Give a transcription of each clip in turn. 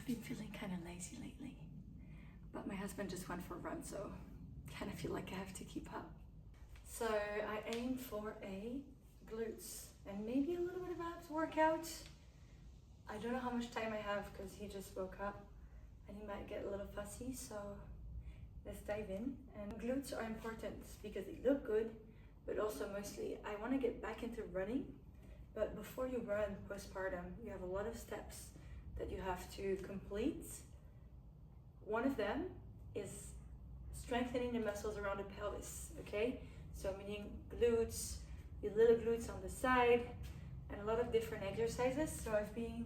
I've been feeling kind of lazy lately, but my husband just went for a run, so kind of feel like I have to keep up. So I aim for a glutes and maybe a little bit of abs workout. I don't know how much time I have because he just woke up and he might get a little fussy, so let's dive in. And glutes are important because they look good, but also mostly I want to get back into running. But before you run postpartum, you have a lot of steps that you have to complete. One of them is strengthening the muscles around the pelvis, okay? So meaning glutes, your little glutes on the side, and a lot of different exercises. So I've been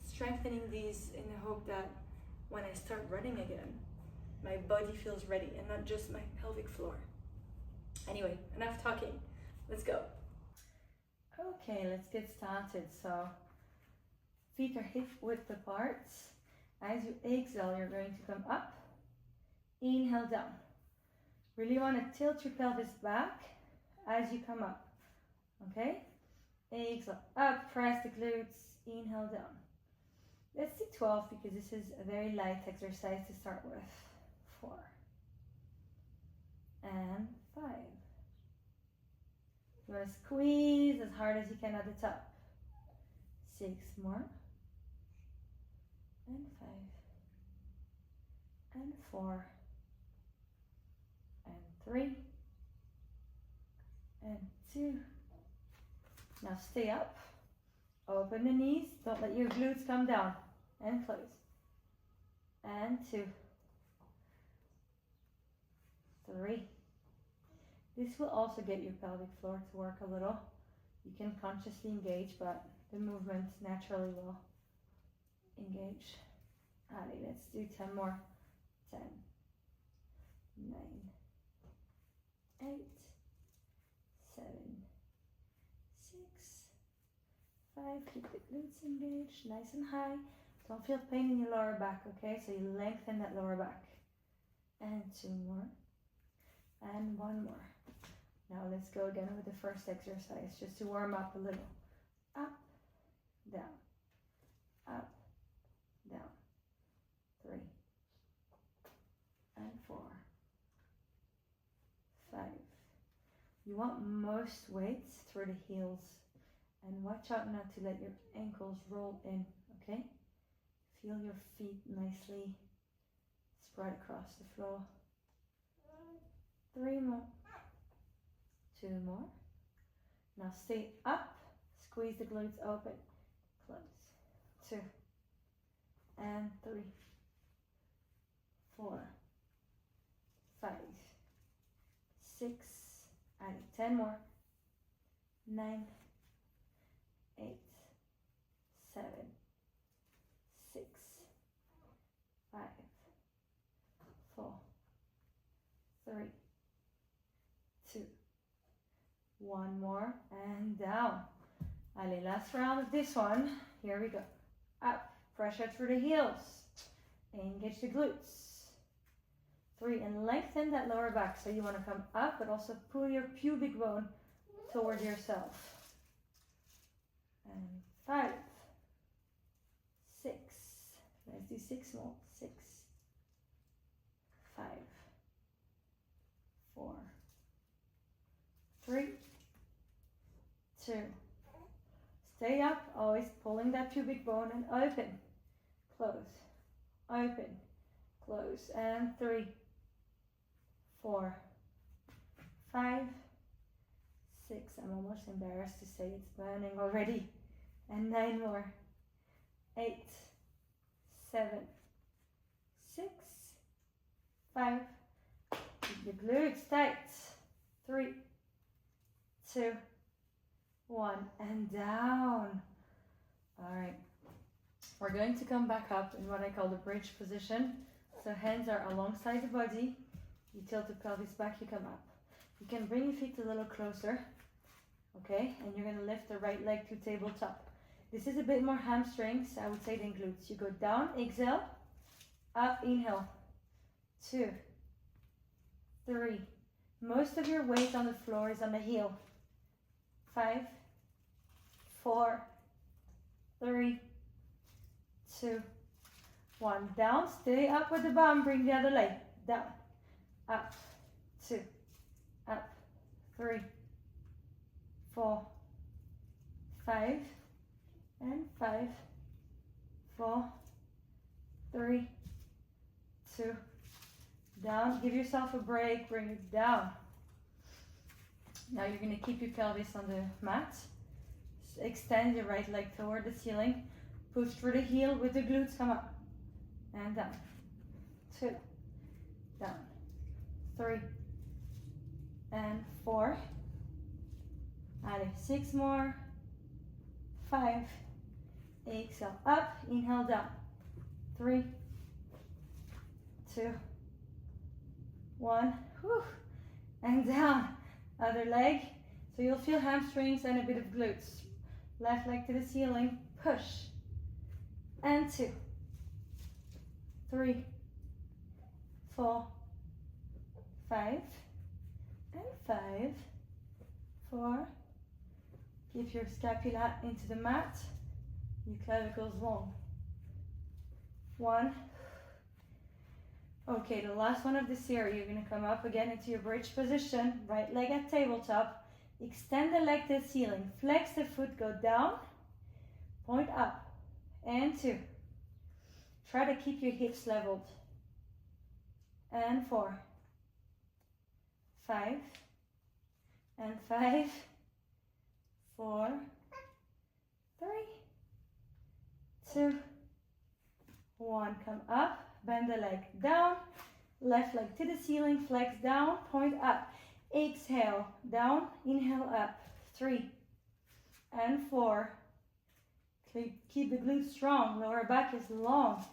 strengthening these in the hope that when I start running again, my body feels ready and not just my pelvic floor. Anyway, enough talking, let's go. Okay, let's get started. So feet are hip width apart. As you exhale, you're going to come up, inhale down. Really want to tilt your pelvis back as you come up, okay? Exhale up, press the glutes, inhale down. Let's do 12 because this is a very light exercise to start with. 4 and 5. You want to squeeze as hard as you can at the top. 6 more. And 5. And 4. And 3. And 2. Now stay up. Open the knees. Don't let your glutes come down. And close. And 2. 3. This will also get your pelvic floor to work a little. You can consciously engage, but the movement naturally will engage. Allez, let's do 10 more. 10, 9, 8, 7, 6, 5. Keep the glutes engaged, nice and high. Don't feel pain in your lower back, okay? So you lengthen that lower back. And 2 more. And 1 more. Now let's go again with the first exercise, just to warm up a little. Up, down, up, down. 3 and 4, 5. You want most weight through the heels, and watch out not to let your ankles roll in, okay? Feel your feet nicely spread across the floor. 3 more. 2 more. Now stay up. Squeeze the glutes open. Close. 2 and 3, 4, 5, 6, and 10 more. 9, 8, 7, 6, 5, 4, 3, 2, 1 more, and down. Allez, last round of this one. Here we go. Up, pressure through the heels. Engage the glutes. 3, and lengthen that lower back. So you want to come up, but also pull your pubic bone toward yourself. And 5, 6. Let's do 6 more. 6, 5, 4, 3, 2. Stay up, always pulling that pubic bone and open, close, open, close, and 3, 4, 5, 6. I'm almost embarrassed to say it's burning already. And 9 more. 8, 7, 6, 5. Keep the glutes tight. 3, 2, 1, and down. All right. We're going to come back up in what I call the bridge position. So hands are alongside the body. You tilt the pelvis back, you come up. You can bring your feet a little closer. Okay, and you're going to lift the right leg to tabletop. This is a bit more hamstrings, I would say, than glutes. You go down, exhale, up, inhale. 2, 3. Most of your weight on the floor is on the heel. 5, 4, 3, 2, 1, down, stay up with the bum, bring the other leg, down, up, 2, up, 3, 4, 5, and 5, 4, 3, 2, down, give yourself a break, bring it down. Now you're going to keep your pelvis on the mat, extend your right leg toward the ceiling, push through the heel with the glutes, come up, and down, 2, down, 3, and 4, allez, 6 more, 5, exhale, up, inhale, down, 3, 2, 1, whew, and down, other leg, so you'll feel hamstrings and a bit of glutes, left leg to the ceiling, push, and 2, 3, 4, 5, and 5, 4, keep your scapula into the mat, your clavicles long, 1, okay, the last one of the series, you're going to come up again into your bridge position, right leg at tabletop, extend the leg to the ceiling, flex the foot, go down, point up, and 2, try to keep your hips leveled, and 4, 5, and 5, 4, 3, 2, 1, come up, bend the leg down, left leg to the ceiling, flex down, point up, exhale, down, inhale up, 3, and 4, keep the glutes strong, lower back is long,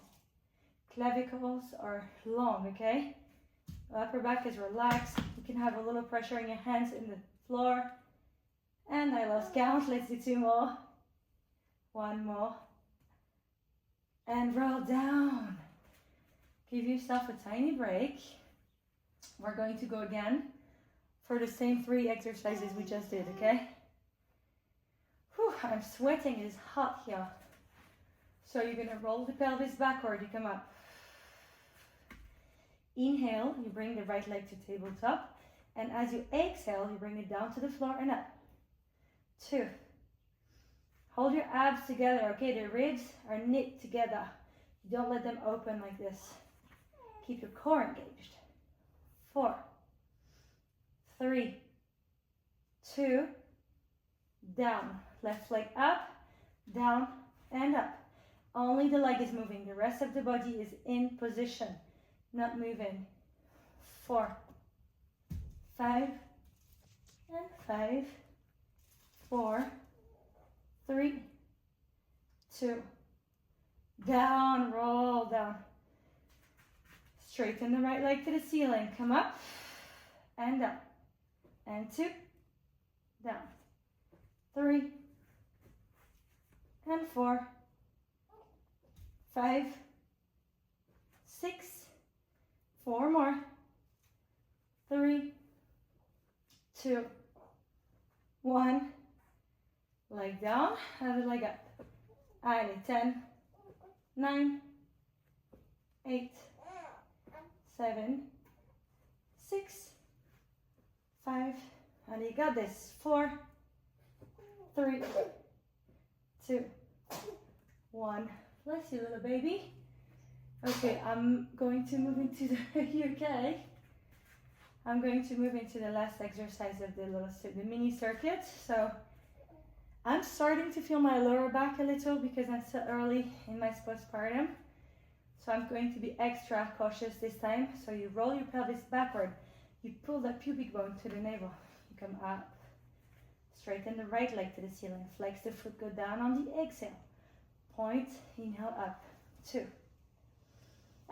clavicles are long, okay, upper back is relaxed, you can have a little pressure in your hands in the floor, and I lost count, let's do 2 more, 1 more, and roll down. Give yourself a tiny break. We're going to go again for the same 3 exercises we just did, okay? Whew, I'm sweating, it is hot here. So you're gonna roll the pelvis backward, you come up. Inhale, you bring the right leg to tabletop. And as you exhale, you bring it down to the floor and up. 2. Hold your abs together, okay? The ribs are knit together. Don't let them open like this. Keep your core engaged. 4, 3, 2, down. Left leg up, down, and up. Only the leg is moving. The rest of the body is in position, not moving. 4, 5, and 5, 4, 3, 2, down, roll down. Straighten the right leg to the ceiling. Come up and down. And 2, down. 3, and 4, 5, 6, 4 more. 3, 2, 1. Leg down, other leg up. Allez, 10, 9, 8, 7, 6, 5, and you got this. 4, 3, 2, 1. Bless you, little baby. Okay, I'm going to move into the, you okay? I'm going to move into the last exercise of the mini circuit. So I'm starting to feel my lower back a little because I'm so early in my postpartum. So I'm going to be extra cautious this time. So you roll your pelvis backward. You pull that pubic bone to the navel. You come up. Straighten the right leg to the ceiling. Flex the foot, go down on the exhale. Point, inhale up. 2.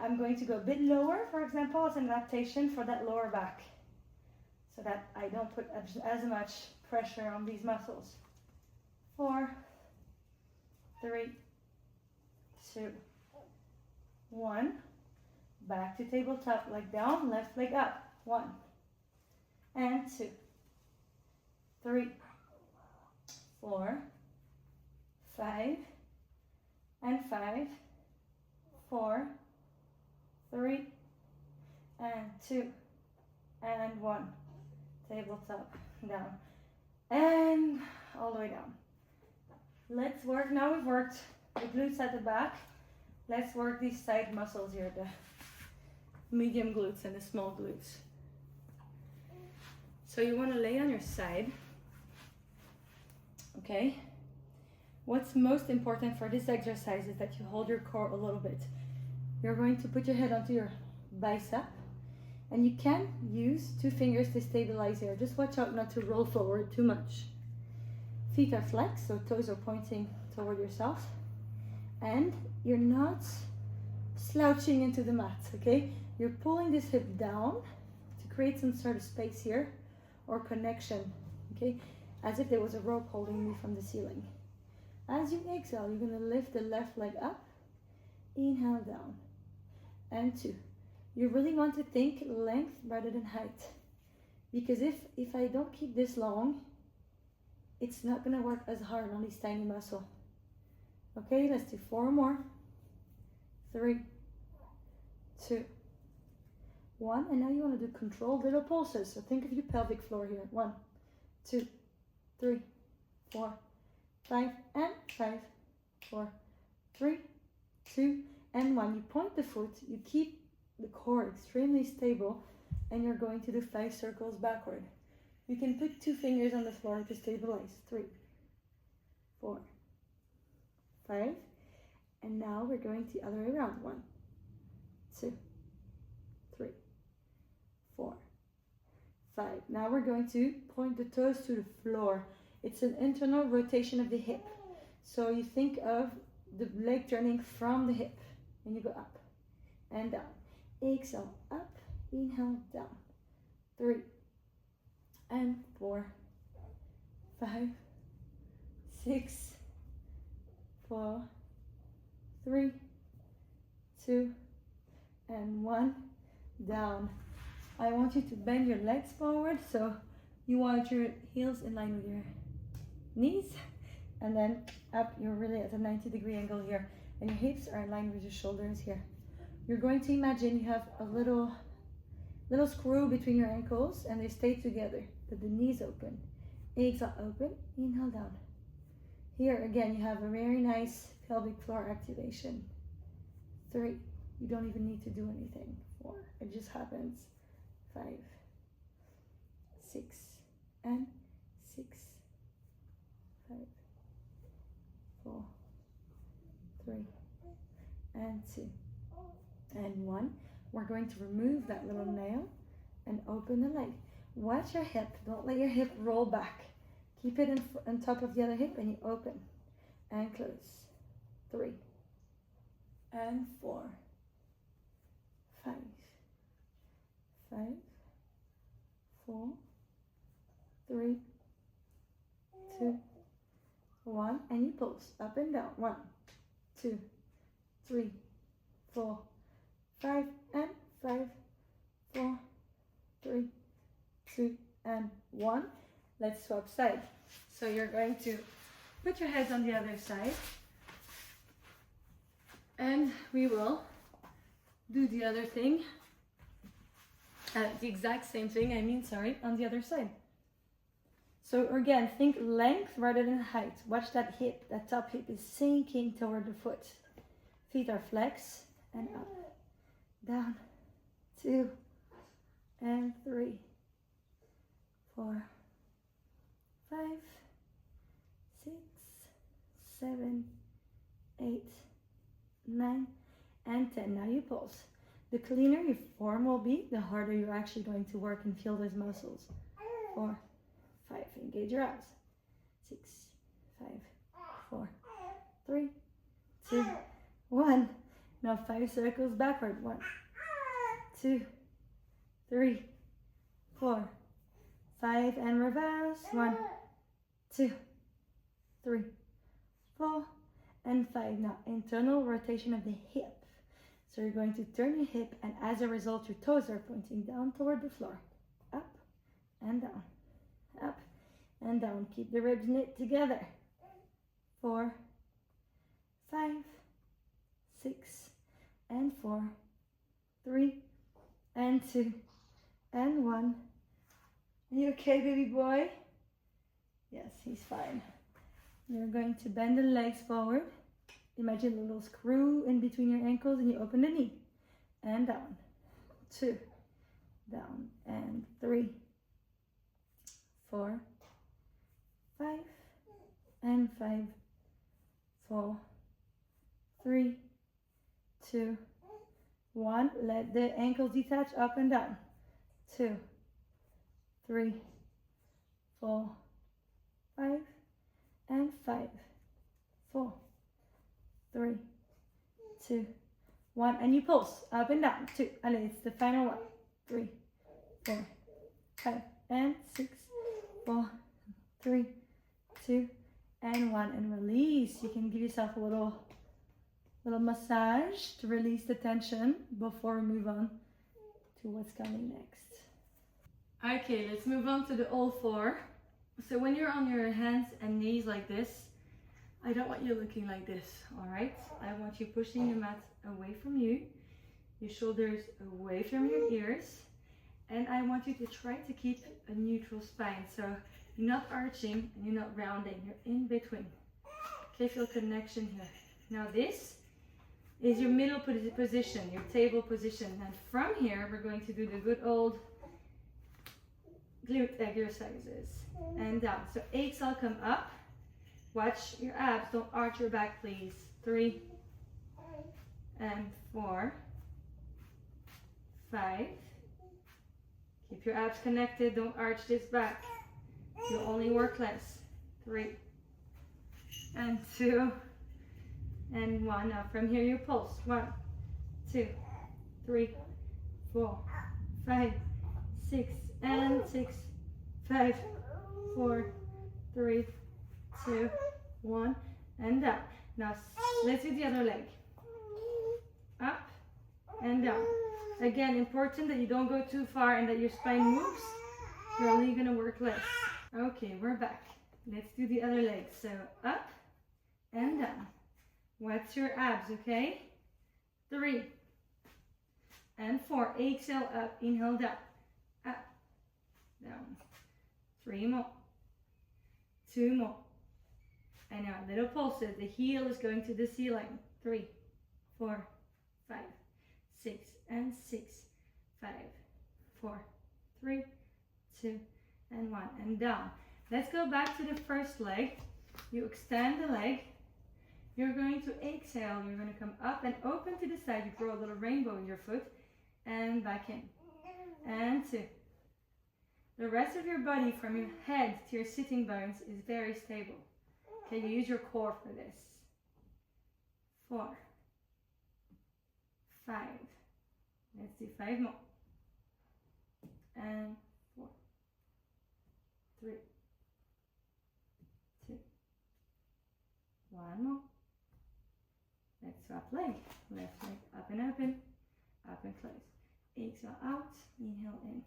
I'm going to go a bit lower, for example, as an adaptation for that lower back. So that I don't put as much pressure on these muscles. 4, 3, 2, 1. Back to tabletop, leg down, left leg up. 1, and 2, 3, 4, 5, and 5, 4, 3, and 2, and 1. Tabletop, down, and all the way down. Let's work, now we've worked the glutes at the back. Let's work these side muscles here, the medium glutes and the small glutes. So you want to lay on your side, okay? What's most important for this exercise is that you hold your core a little bit. You're going to put your head onto your bicep, and you can use 2 fingers to stabilize here. Just watch out not to roll forward too much. Feet are flexed, so toes are pointing toward yourself. And you're not slouching into the mat, okay? You're pulling this hip down to create some sort of space here or connection, okay? As if there was a rope holding you from the ceiling. As you exhale, you're gonna lift the left leg up, inhale down, and 2. You really want to think length rather than height. Because if I don't keep this long, it's not gonna work as hard on these tiny muscles. Okay, let's do 4 more. 3, 2, 1. And now you want to do controlled little pulses. So think of your pelvic floor here. 1, 2, 3, 4, 5, and 5, 4, 3, 2, and 1. You point the foot, you keep the core extremely stable, and you're going to do 5 circles backward. You can put 2 fingers on the floor to stabilize. 3, 4, 5, and now we're going the other way around. 1, 2, 3, 4, 5. Now we're going to point the toes to the floor. It's an internal rotation of the hip. So you think of the leg turning from the hip, and you go up and down. Exhale, up, inhale, down. 3, and 4, 5, 6, 4, 3, 2, and 1, down. I want you to bend your legs forward, so you want your heels in line with your knees, and then up. You're really at a 90-degree angle here, and your hips are in line with your shoulders here. You're going to imagine you have a little screw between your ankles, and they stay together, but the knees open. Exhale, open, inhale, down. Here again, you have a very nice pelvic floor activation. 3, you don't even need to do anything. 4, it just happens. 5, 6, and 6, 5, 4, 3, and 2, and 1. We're going to remove that little nail and open the leg. Watch your hip. Don't let your hip roll back. Keep it on top of the other hip, and you open and close. 3, and 4, 5, 5, 4, 3, 2, 1, and you pulse up and down. 1, 2, 3, 4, 5, and 5, 4, 3, 2, and 1. Let's swap sides. So you're going to put your heads on the other side, and we will do the other thing, the exact same thing, on the other side. So again, think length rather than height. Watch that hip, that top hip is sinking toward the foot. Feet are flexed, and up, down, 2, and 3, 4, 5, 6, 7, 8, 9, and 10. Now you pulse. The cleaner your form will be, the harder you're actually going to work and feel those muscles. 4, 5, engage your abs. 6, 5, 4, 3, 2, 1. Now 5 circles backward. 1, 2, 3, 4, 5, and reverse. 1, 2, 3, 4, and 5. Now internal rotation of the hip. So you're going to turn your hip, and as a result, your toes are pointing down toward the floor. Up and down, up and down. Keep the ribs knit together. 4, 5, 6, and 4, 3, and 2, and 1. Are you okay, baby boy? Yes, he's fine. You're going to bend the legs forward. Imagine a little screw in between your ankles and you open the knee. And down. 2, down, and 3, 4, 5, and 5, 4, 3, 2, 1. Let the ankles detach up and down. 2, 3, 4, 5, and 5, 4, 3, 2, 1. And you pulse up and down. 2. And it's the final one. 3, 4, 5, and 6, 4, 3, 2, and 1. And release. You can give yourself a little massage to release the tension before we move on to what's coming next. Okay, let's move on to the all 4. So when you're on your hands and knees like this, I don't want you looking like this, all right? I want you pushing the mat away from you, your shoulders away from your ears, and I want you to try to keep a neutral spine. So you're not arching and you're not rounding, you're in between. Okay, feel connection here. Now this is your middle position, your table position. And from here, we're going to do the good old glute exercises. And down. So exhale, come up. Watch your abs, don't arch your back, please. 3, and 4, 5. Keep your abs connected, don't arch this back. You'll only work less. 3, and 2, and 1. Now from here you pulse. 1, 2, 3, 4, 5, 6, and 6, 5, 4, 3, 2, 1, and down. Now let's do the other leg. Up and down. Again, important that you don't go too far and that your spine moves. You're only gonna work less. Okay, we're back. Let's do the other leg. So up and down. Watch your abs, okay? 3 and 4. Exhale up, inhale down. Up, down. 3 more. 2 more. And now little pulses. The heel is going to the ceiling. 3, 4, 5, 6, and 6, 5, 4, 3, 2, and 1, and down. Let's go back to the first leg. You extend the leg. You're going to exhale. You're going to come up and open to the side. You grow a little rainbow in your foot. And back in. And 2. The rest of your body from your head to your sitting bones is very stable. Okay, you use your core for this. 4, 5. Let's do 5 more. And 4, 3, 2, 1 more. Let's swap leg. Left leg up and open, up and close. Exhale out, inhale in.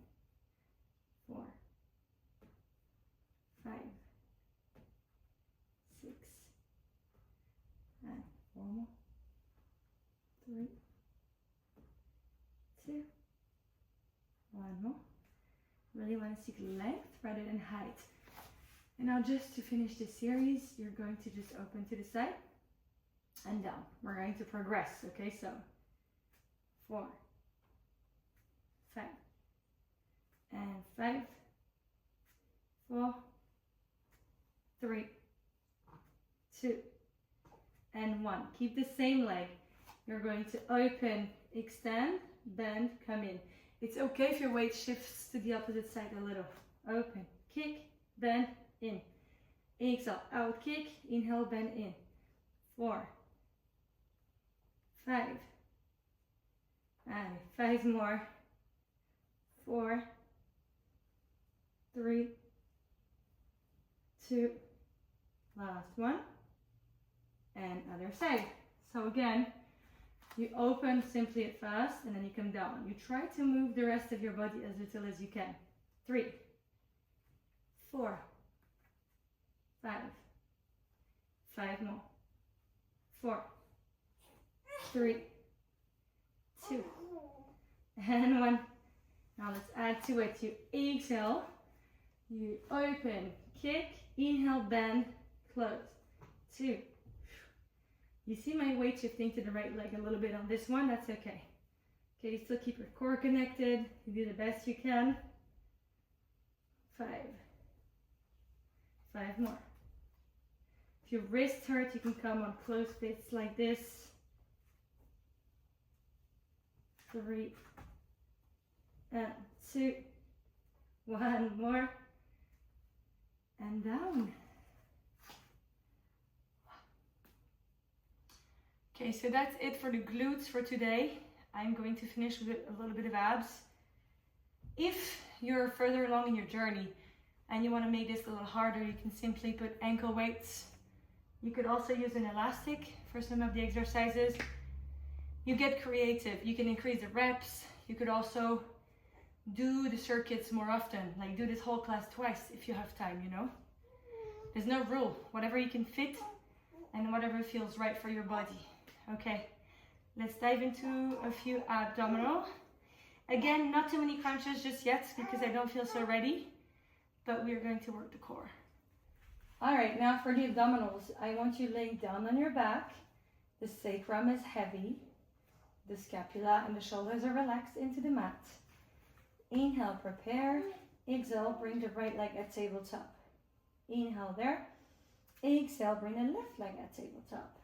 4, 5, 6, and 4 more. 3, 2, 1 more. Really want to seek length rather than height. And now just to finish this series, you're going to just open to the side and down. We're going to progress, okay? So 4, 5, and 5, 4, 3, 2, and 1. Keep the same leg. You're going to open, extend, bend, come in. It's okay if your weight shifts to the opposite side a little. Open, kick, bend, in. Exhale, out, kick, inhale, bend, in. 4, 5, and 5 more. 4, 3, 2, last one, and other side. So again, you open simply at first and then you come down. You try to move the rest of your body as little as you can. 3, 4, 5, 5 more. 4, 3, and 1. Now let's add to it. You exhale, you open, kick, inhale, bend, close. 2. You see my weight shifting to the right leg a little bit on this one, that's okay. Okay, still keep your core connected, you do the best you can. 5. 5 more. If your wrist hurt, you can come on close fists like this. 3 and 2. 1 more. And down. Okay, so that's it for the glutes for today. I'm going to finish with a little bit of abs. If you're further along in your journey and you want to make this a little harder, you can simply put ankle weights. You could also use an elastic for some of the exercises. You get creative. You can increase the reps. You could also do the circuits more often, like do this whole class twice if you have time, you know. There's no rule. Whatever you can fit and whatever feels right for your body. Okay, let's dive into a few abdominal. Again, not too many crunches just yet because I don't feel so ready, but we're going to work the core. All right, now for the abdominals, I want you laying down on your back. The sacrum is heavy. The scapula and the shoulders are relaxed into the mat. Inhale, prepare. Exhale, bring the right leg at tabletop. Inhale there. Exhale, bring the left leg at tabletop.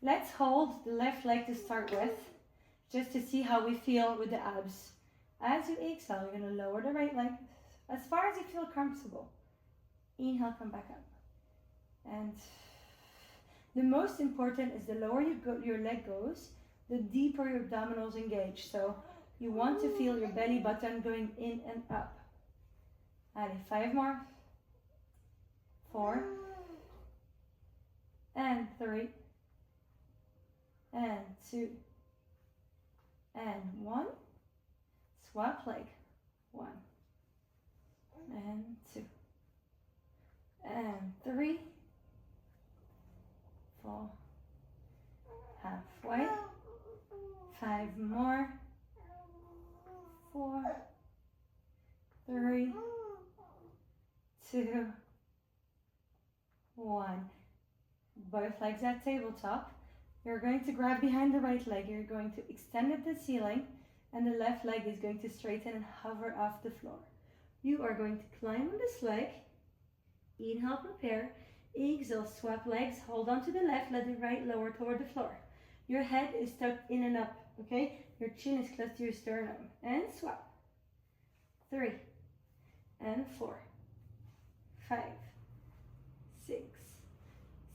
Let's hold the left leg to start with, just to see how we feel with the abs. As you exhale, you're going to lower the right leg as far as you feel comfortable. Inhale, come back up. And the most important is the lower your leg goes, the deeper your abdominals engage. So you want to feel your belly button going in and up. Allez, 5 more. 4. And 3. And 2. And 1. Swap leg. 1. And 2. And 3. 4. Halfway. 5 more. 4. 3. 2. 1. Both legs at tabletop. You're going to grab behind the right leg. You're going to extend at the ceiling, and the left leg is going to straighten and hover off the floor. You are going to climb on this leg. Inhale, prepare. Exhale, swap legs. Hold on to the left, let the right lower toward the floor. Your head is tucked in and up, okay? Your chin is close to your sternum. And swap. 3. And 4. 5. 6.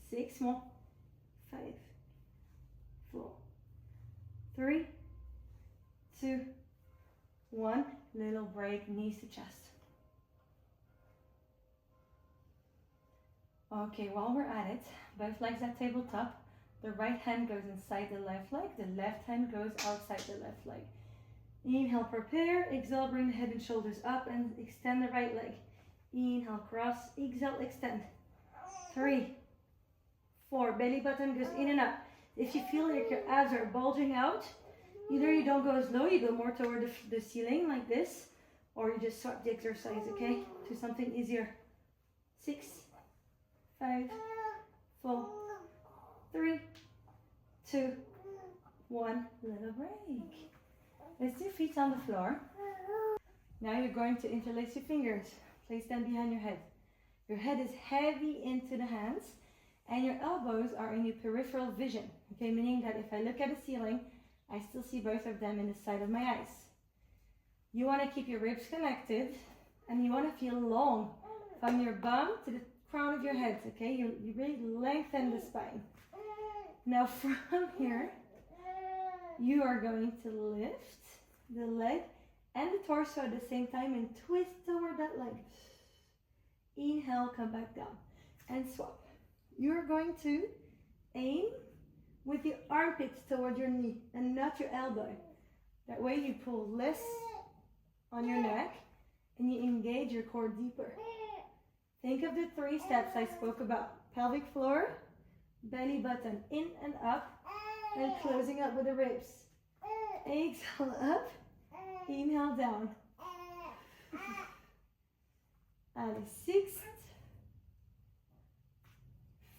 6 more. 5. 4. 3. 2. 1. Little break, knees to chest. Okay, while we're at it, both legs at tabletop. The right hand goes inside the left leg. The left hand goes outside the left leg. Inhale, prepare. Exhale, bring the head and shoulders up and extend the right leg. Inhale, cross. Exhale, extend. 3. 4. Belly button goes in and up. If you feel like your abs are bulging out, either you don't go as low, you go more toward the ceiling like this, or you just swap the exercise, okay, to something easier. 6. 5. 4. 3. 2. 1. Little break. Let's do feet on the floor. Now you're going to interlace your fingers. Place them behind your head. Your head is heavy into the hands, and your elbows are in your peripheral vision. Okay, meaning that if I look at the ceiling, I still see both of them in the side of my eyes. You want to keep your ribs connected, and you want to feel long from your bum to the crown of your head. Okay, you really lengthen the spine. Now from here, you are going to lift the leg and the torso at the same time and twist toward that leg. Inhale, come back down and swap. You're going to aim with your armpits toward your knee and not your elbow. That way you pull less on your neck and you engage your core deeper. Think of the 3 steps I spoke about. Pelvic floor, belly button in and up, and closing up with the ribs. Exhale up, Inhale down. Allez, 6,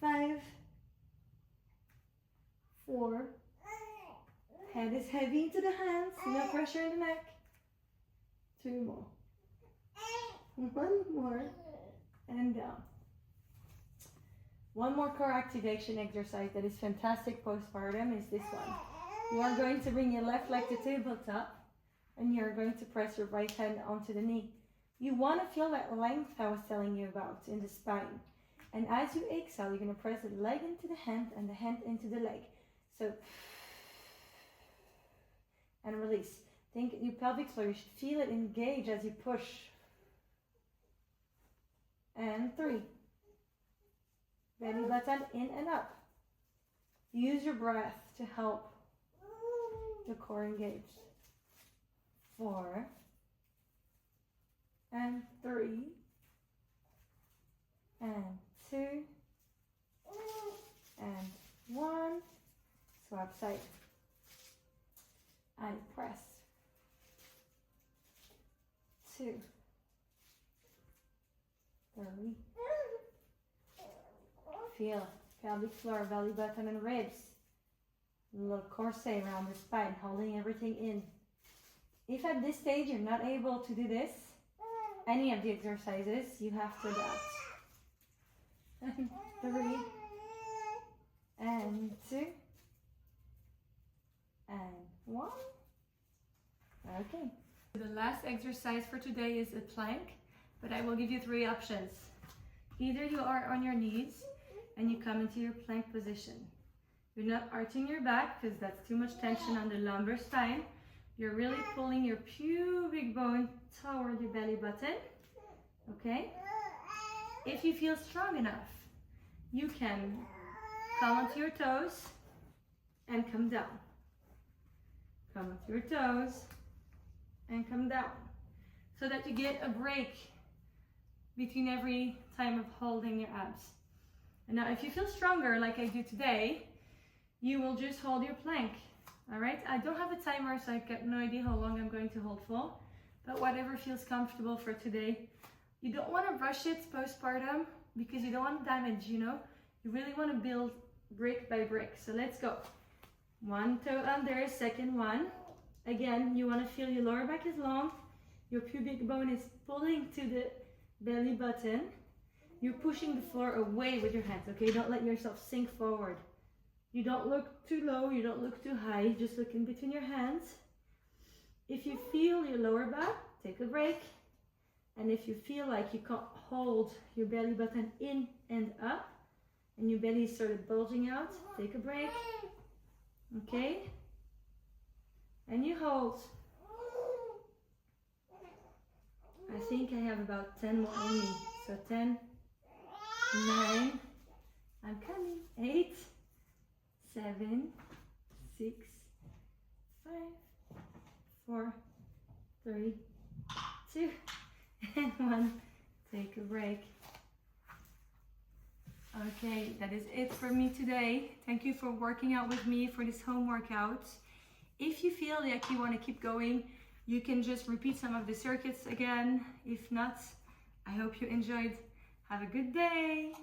5, 4. Head is heavy into the hands, no pressure in the neck. 2 more. 1 more. And down. One more core activation exercise that is fantastic postpartum is this one. You are going to bring your left leg to tabletop and you're going to press your right hand onto the knee. You want to feel that length I was telling you about in the spine. And as you exhale, you're going to press the leg into the hand and the hand into the leg. So, and release. Think your pelvic floor, you should feel it engage as you push. And 3. Belly button in and up. Use your breath to help the core engage. 4. And 3. And 2. And 1. Swap side. And press. 2. 3. Feel pelvic floor, belly button and ribs. A little corset around the spine, holding everything in. If at this stage you're not able to do this, any of the exercises, you have to adapt. And 3. And 2. And 1. Okay. The last exercise for today is a plank, but I will give you 3 options. Either you are on your knees and you come into your plank position. You're not arching your back because that's too much tension on the lumbar spine. You're really pulling your pubic bone toward your belly button. Okay? If you feel strong enough, you can come onto your toes and come down. Come onto your toes and come down. So that you get a break between every time of holding your abs. And now if you feel stronger like I do today, you will just hold your plank. Alright, I don't have a timer, so I've got no idea how long I'm going to hold for, but whatever feels comfortable for today. You don't want to rush it postpartum because you don't want to damage, you know. You really want to build brick by brick. So let's go. 1 toe under, second one. Again, you want to feel your lower back is long. Your pubic bone is pulling to the belly button. You're pushing the floor away with your hands, okay? Don't let yourself sink forward. You don't look too low, you don't look too high, just look in between your hands. If you feel your lower back, take a break. And if you feel like you can't hold your belly button in and up, and your belly is sort of bulging out, take a break. Okay? And you hold. I think I have about 10 more in me. So 10, 9, I'm coming, 8, 7, 6, 5, 4, 3, 2, and 1. Take a break. Okay, that is it for me today. Thank you for working out with me for this home workout. If you feel like you want to keep going, you can just repeat some of the circuits again. If not, I hope you enjoyed. Have a good day.